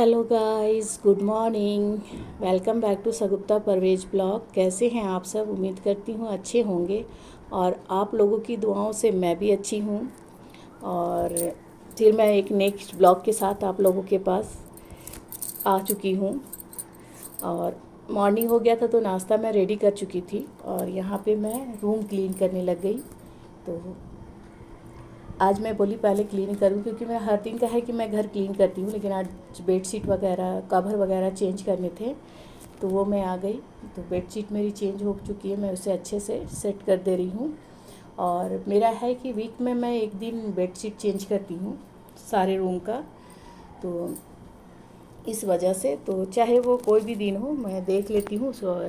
Hello guys, good morning. Welcome back to Shagufta Parvez blog. कैसे हैं आप सब? उम्मीद करती हूँ अच्छे होंगे और आप लोगों की दुआओं से मैं भी अच्छी हूँ। और फिर मैं एक नेक्स्ट ब्लॉग के साथ आप लोगों के पास आ चुकी हूँ। और मॉर्निंग हो गया था तो नाश्ता मैं रेडी कर चुकी थी और यहाँ पे मैं रूम क्लीन करने लग गई। तो आज मैं बोली पहले क्लीन करूँ, क्योंकि मैं हर दिन का है कि मैं घर क्लीन करती हूँ, लेकिन आज बेडशीट वगैरह कवर वगैरह चेंज करने थे तो वो मैं आ गई। तो बेडशीट मेरी चेंज हो चुकी है, मैं उसे अच्छे से सेट कर दे रही हूँ। और मेरा है कि वीक में मैं एक दिन बेडशीट चेंज करती हूँ सारे रूम का। तो इस वजह से तो चाहे वो कोई भी दिन हो मैं देख लेती हूँ, उसको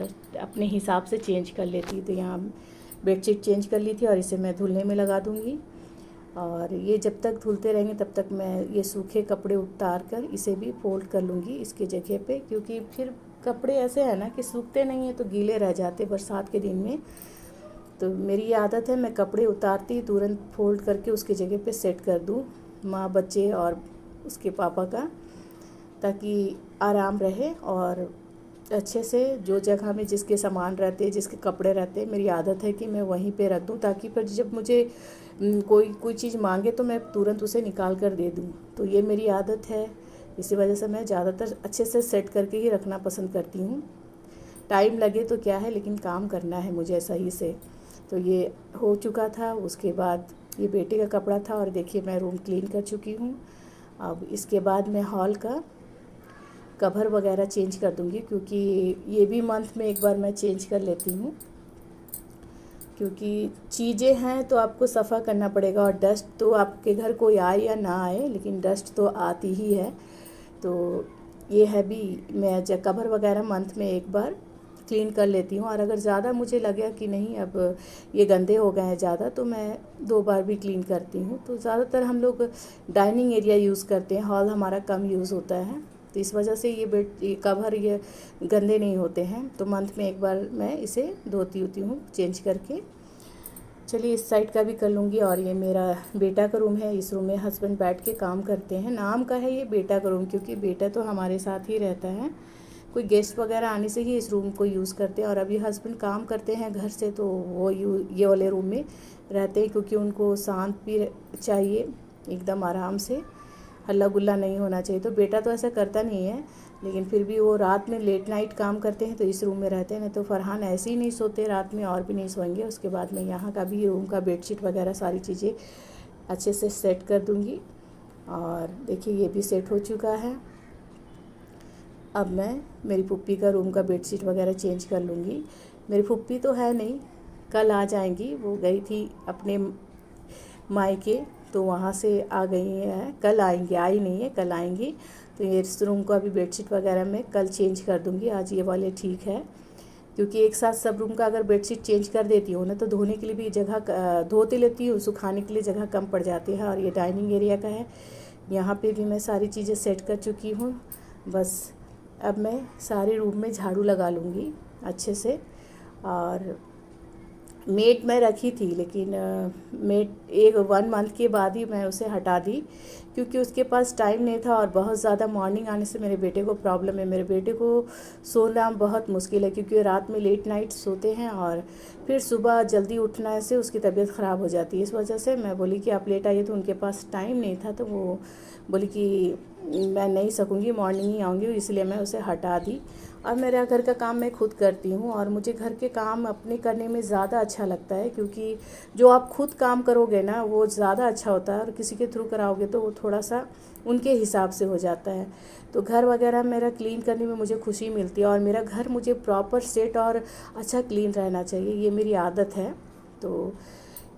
अपने हिसाब से चेंज कर लेती हूँ। तो यहाँ बेडशीट चेंज कर ली थी और इसे मैं धुलने में लगा दूँगी। और ये जब तक धुलते रहेंगे तब तक मैं ये सूखे कपड़े उतार कर इसे भी फोल्ड कर लूँगी इसके जगह पे, क्योंकि फिर कपड़े ऐसे है ना कि सूखते नहीं हैं तो गीले रह जाते बरसात के दिन में। तो मेरी ये आदत है, मैं कपड़े उतारती तुरंत फोल्ड करके उसके जगह पे सेट कर दूँ, माँ बच्चे और उसके पापा का, ताकि आराम रहे। और अच्छे से जो जगह में जिसके सामान रहते जिसके कपड़े रहते, मेरी आदत है कि मैं वहीं पे रख दूँ, ताकि फिर जब मुझे कोई चीज़ मांगे तो मैं तुरंत उसे निकाल कर दे दूँ। तो ये मेरी आदत है, इसी वजह से मैं ज़्यादातर अच्छे से सेट करके ही रखना पसंद करती हूँ। टाइम लगे तो क्या है, लेकिन काम करना है मुझे सही से। तो ये हो चुका था। उसके बाद ये बेटे का कपड़ा था और देखिए मैं रूम क्लीन कर चुकी हूँ। अब इसके बाद मैं हॉल का कवर वगैरह चेंज कर दूँगी, क्योंकि ये भी मंथ में एक बार मैं चेंज कर लेती हूँ, क्योंकि चीज़ें हैं तो आपको सफ़ा करना पड़ेगा। और डस्ट तो आपके घर कोई आए या ना आए, लेकिन डस्ट तो आती ही है। तो ये है भी, मैं जब कवर वगैरह मंथ में एक बार क्लीन कर लेती हूँ। और अगर ज़्यादा मुझे लगे कि नहीं अब ये गंदे हो गए हैं ज़्यादा, तो मैं 2 बार भी क्लीन करती हूँ। तो ज़्यादातर हम लोग डाइनिंग एरिया यूज़ करते हैं, हॉल हमारा कम यूज़ होता है, तो इस वजह से ये कवर ये गंदे नहीं होते हैं। तो मंथ में एक बार मैं इसे धोती हूँ चेंज करके। चलिए इस साइड का भी कर लूँगी। और ये मेरा बेटा का रूम है, इस रूम में हस्बैंड बैठ के काम करते हैं। नाम का है ये बेटा का रूम, क्योंकि बेटा तो हमारे साथ ही रहता है, कोई गेस्ट वगैरह आने से ही इस रूम को यूज़ करते हैं। और अभी हस्बैंड काम करते हैं घर से, तो वो ये वाले रूम में रहते हैं, क्योंकि उनको शांत भी चाहिए, एकदम आराम से, हल्ला गुल्ला नहीं होना चाहिए। तो बेटा तो ऐसा करता नहीं है, लेकिन फिर भी वो रात में लेट नाइट काम करते हैं तो इस रूम में रहते हैं। नहीं तो फरहान ऐसे ही नहीं सोते रात में, और भी नहीं सोएंगे। उसके बाद मैं यहाँ का भी रूम का बेडशीट वगैरह सारी चीज़ें अच्छे से सेट कर दूँगी। और देखिए ये भी सेट हो चुका है। अब मैं मेरी पुप्पी का रूम का बेडशीट वगैरह चेंज कर लूँगी। मेरी पुप्पी तो है नहीं, कल आ जाएंगी, वो गई थी अपने मायके, तो वहाँ से आ गई हैं, कल आएंगी, आई नहीं है, कल आएंगी। तो ये इस रूम को अभी बेडशीट वगैरह मैं कल चेंज कर दूँगी, आज ये वाले ठीक है। क्योंकि एक साथ सब रूम का अगर बेडशीट चेंज कर देती हूँ ना, तो धोने के लिए भी जगह धोते लेती हूँ, सुखाने के लिए जगह कम पड़ जाती है। और ये डाइनिंग एरिया का है, यहाँ पे भी मैं सारी चीज़ें सेट कर चुकी हूँ। बस अब मैं सारे रूम में झाड़ू लगा लूँगी अच्छे से। और मेड मैं रखी थी, लेकिन मेड 1 मंथ के बाद ही मैं उसे हटा दी, क्योंकि उसके पास टाइम नहीं था। और बहुत ज़्यादा मॉर्निंग आने से मेरे बेटे को प्रॉब्लम है, मेरे बेटे को सोना बहुत मुश्किल है, क्योंकि रात में लेट नाइट सोते हैं और फिर सुबह जल्दी उठने से उसकी तबीयत ख़राब हो जाती है। इस वजह से मैं बोली कि आप लेट आइए, तो उनके पास टाइम नहीं था, तो वो बोली कि मैं नहीं सकूँगी, मॉर्निंग ही आऊँगी, इसलिए मैं उसे हटा दी। और मेरा घर का काम मैं खुद करती हूँ, और मुझे घर के काम अपने करने में ज़्यादा अच्छा लगता है, क्योंकि जो आप खुद काम करोगे ना वो ज़्यादा अच्छा होता है, और किसी के थ्रू कराओगे तो वो थोड़ा सा उनके हिसाब से हो जाता है। तो घर वगैरह मेरा क्लीन करने में मुझे खुशी मिलती है, और मेरा घर मुझे प्रॉपर सेट और अच्छा क्लीन रहना चाहिए, ये मेरी आदत है। तो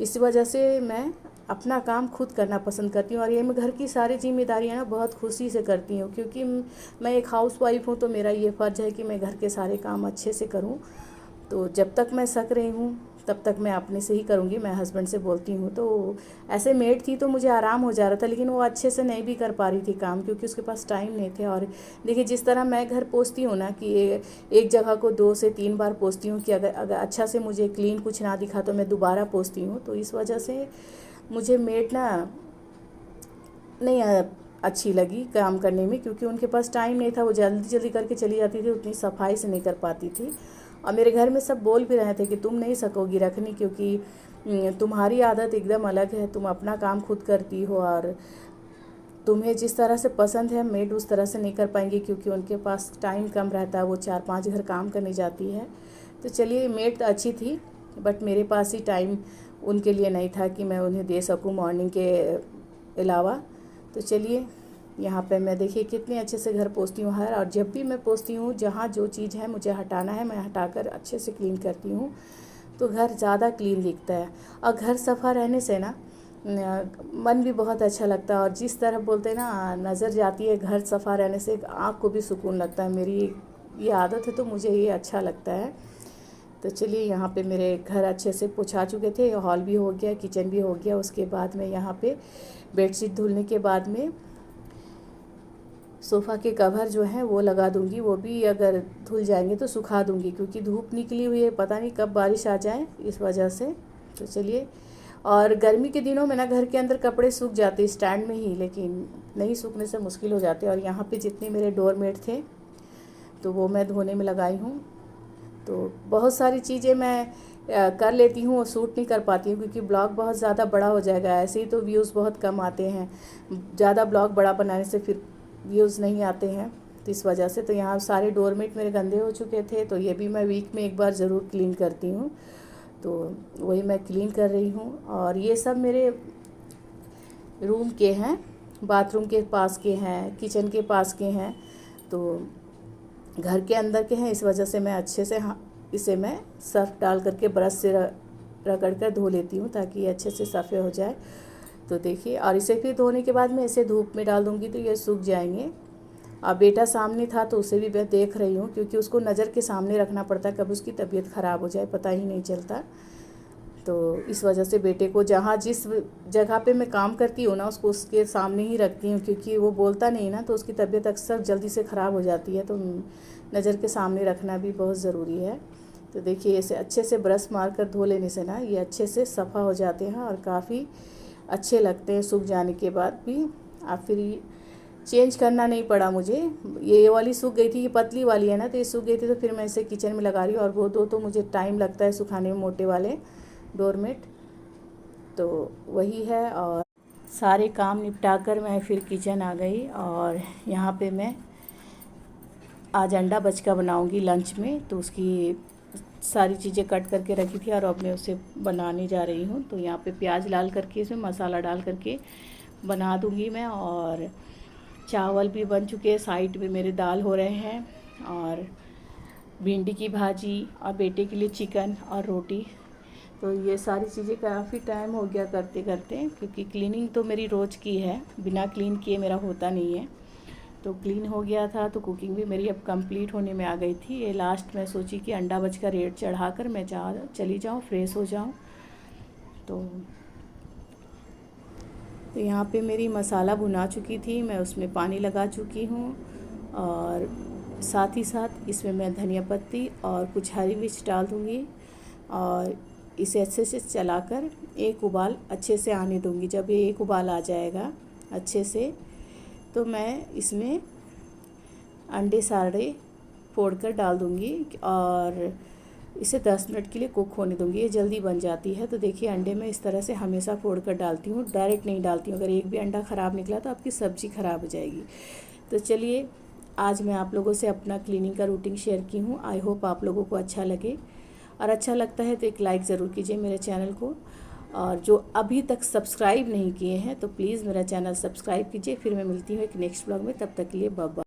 इस वजह से मैं अपना काम खुद करना पसंद करती हूँ। और ये मैं घर की सारी जिम्मेदारियाँ ना बहुत खुशी से करती हूँ, क्योंकि मैं एक हाउस वाइफ हूँ, तो मेरा ये फ़र्ज़ है कि मैं घर के सारे काम अच्छे से करूँ। तो जब तक मैं सक रही हूँ तब तक मैं अपने से ही करूँगी, मैं हस्बैंड से बोलती हूँ। तो ऐसे मेड थी तो मुझे आराम हो जा रहा था, लेकिन वो अच्छे से नहीं भी कर पा रही थी काम, क्योंकि उसके पास टाइम नहीं थे। और देखिए जिस तरह मैं घर पोंछती हूँ ना, कि एक जगह को 2 से 3 बार पोंछती हूँ, कि अगर अच्छा से मुझे क्लीन कुछ ना दिखा तो मैं दोबारा पोंछती हूँ। तो इस वजह से मुझे मेड ना नहीं अच्छी लगी काम करने में, क्योंकि उनके पास टाइम नहीं था, वो जल्दी जल्दी करके चली जाती थी, उतनी सफाई से नहीं कर पाती थी। और मेरे घर में सब बोल भी रहे थे कि तुम नहीं सकोगी रखनी, क्योंकि तुम्हारी आदत एकदम अलग है, तुम अपना काम खुद करती हो और तुम्हें जिस तरह से पसंद है मेड उस तरह से नहीं कर पाएंगी, क्योंकि उनके पास टाइम कम रहता है, वो 4-5 घर काम करने जाती है। तो चलिए मेड तो अच्छी थी, बट मेरे पास ही टाइम उनके लिए नहीं था कि मैं उन्हें दे सकूं मॉर्निंग के अलावा। तो चलिए यहाँ पे मैं देखिए कितने अच्छे से घर पोंछती हूँ हर, और जब भी मैं पोंछती हूँ जहाँ जो चीज़ है मुझे हटाना है मैं हटाकर अच्छे से क्लीन करती हूँ, तो घर ज़्यादा क्लीन दिखता है। और घर सफ़ा रहने से ना मन भी बहुत अच्छा लगता है, और जिस तरह बोलते हैं ना नज़र जाती है घर सफ़ा रहने से, आँख को भी सुकून लगता है। मेरी ये आदत है तो मुझे ये अच्छा लगता है। तो चलिए यहाँ पे मेरे घर अच्छे से पोछा चुके थे, हॉल भी हो गया, किचन भी हो गया। उसके बाद में यहाँ पे बेडशीट धुलने के बाद में सोफ़ा के कवर जो हैं वो लगा दूँगी, वो भी अगर धुल जाएंगे तो सुखा दूँगी, क्योंकि धूप निकली हुई है, पता नहीं कब बारिश आ जाए इस वजह से। तो चलिए, और गर्मी के दिनों में ना घर के अंदर कपड़े सूख जाते स्टैंड में ही, लेकिन नहीं सूखने से मुश्किल हो जाते। और यहाँ पे जितने मेरे डोरमेट थे तो वो मैं धोने में लगाई हूँ। तो बहुत सारी चीज़ें मैं कर लेती हूँ और शूट नहीं कर पाती हूँ, क्योंकि ब्लॉग बहुत ज़्यादा बड़ा हो जाएगा। ऐसे ही तो व्यूज़ बहुत कम आते हैं, ज़्यादा ब्लॉग बड़ा बनाने से फिर व्यूज़ नहीं आते हैं, तो इस वजह से। तो यहाँ सारे डोरमेट मेरे गंदे हो चुके थे, तो ये भी मैं वीक में एक बार ज़रूर क्लीन करती हूँ। तो वही मैं क्लीन कर रही हूँ। और ये सब मेरे रूम के हैं, बाथरूम के पास के हैं, किचन के पास के हैं, तो घर के अंदर के हैं। इस वजह से मैं अच्छे से इसे मैं सर्फ डाल करके ब्रश से रगड़ कर धो लेती हूँ, ताकि ये अच्छे से सफ़े हो जाए। तो देखिए, और इसे फिर धोने के बाद मैं इसे धूप में डाल दूँगी तो ये सूख जाएंगे। अब बेटा सामने था तो उसे भी मैं देख रही हूँ, क्योंकि उसको नज़र के सामने रखना पड़ता है, कब उसकी तबीयत ख़राब हो जाए पता ही नहीं चलता। तो इस वजह से बेटे को जहाँ जिस जगह पे मैं काम करती हूँ ना उसको उसके सामने ही रखती हूँ, क्योंकि वो बोलता नहीं ना, तो उसकी तबीयत अक्सर जल्दी से ख़राब हो जाती है। तो नज़र के सामने रखना भी बहुत ज़रूरी है। तो देखिए, इसे अच्छे से ब्रश मार कर धो लेने से ना ये अच्छे से सफ़ा हो जाते हैं और काफ़ी अच्छे लगते हैं सूख जाने के बाद भी। आप फिर चेंज करना नहीं पड़ा मुझे, ये वाली सूख गई थी, ये पतली वाली है ना, तो ये सूख गई थी, तो फिर मैं इसे किचन में लगा रही हूँ। और वो दो तो मुझे टाइम लगता है सुखाने में, मोटे वाले डोरमेट, तो वही है। और सारे काम निपटा कर मैं फिर किचन आ गई, और यहाँ पे मैं आज अंडा बचका बनाऊंगी लंच में, तो उसकी सारी चीज़ें कट करके रखी थी और अब मैं उसे बनाने जा रही हूँ। तो यहाँ पे प्याज डाल करके इसमें मसाला डाल करके बना दूँगी मैं। और चावल भी बन चुके हैं, साइड में मेरे दाल हो रहे हैं, और भिंडी की भाजी, और बेटे के लिए चिकन और रोटी। तो ये सारी चीज़ें काफ़ी टाइम हो गया करते करते, क्योंकि क्लीनिंग तो मेरी रोज़ की है, बिना क्लीन किए मेरा होता नहीं है। तो क्लीन हो गया था, तो कुकिंग भी मेरी अब कंप्लीट होने में आ गई थी। ये लास्ट में सोची कि अंडा बच का रेट चढ़ाकर मैं चली जाऊँ, फ्रेश हो जाऊँ। तो यहाँ पे मेरी मसाला भुना चुकी थी, मैं उसमें पानी लगा चुकी हूँ, और साथ ही साथ इसमें मैं धनिया पत्ती और कुछ हरी मिर्च डाल दूँगी, और इसे अच्छे से चलाकर एक उबाल अच्छे से आने दूँगी। जब ये एक उबाल आ जाएगा अच्छे से, तो मैं इसमें अंडे सारे फोड़कर डाल दूँगी, और इसे 10 मिनट के लिए कुक होने दूँगी, ये जल्दी बन जाती है। तो देखिए, अंडे में इस तरह से हमेशा फोड़कर डालती हूँ, डायरेक्ट नहीं डालती हूँ। अगर एक भी अंडा ख़राब निकला तो आपकी सब्ज़ी ख़राब हो जाएगी। तो चलिए, आज मैं आप लोगों से अपना क्लीनिंग का रूटीन शेयर की हूँ। आई होप आप लोगों को अच्छा लगे, और अच्छा लगता है तो एक लाइक ज़रूर कीजिए मेरे चैनल को। और जो अभी तक सब्सक्राइब नहीं किए हैं तो प्लीज़ मेरा चैनल सब्सक्राइब कीजिए। फिर मैं मिलती हूँ एक नेक्स्ट ब्लॉग में, तब तक के लिए बाय बाय।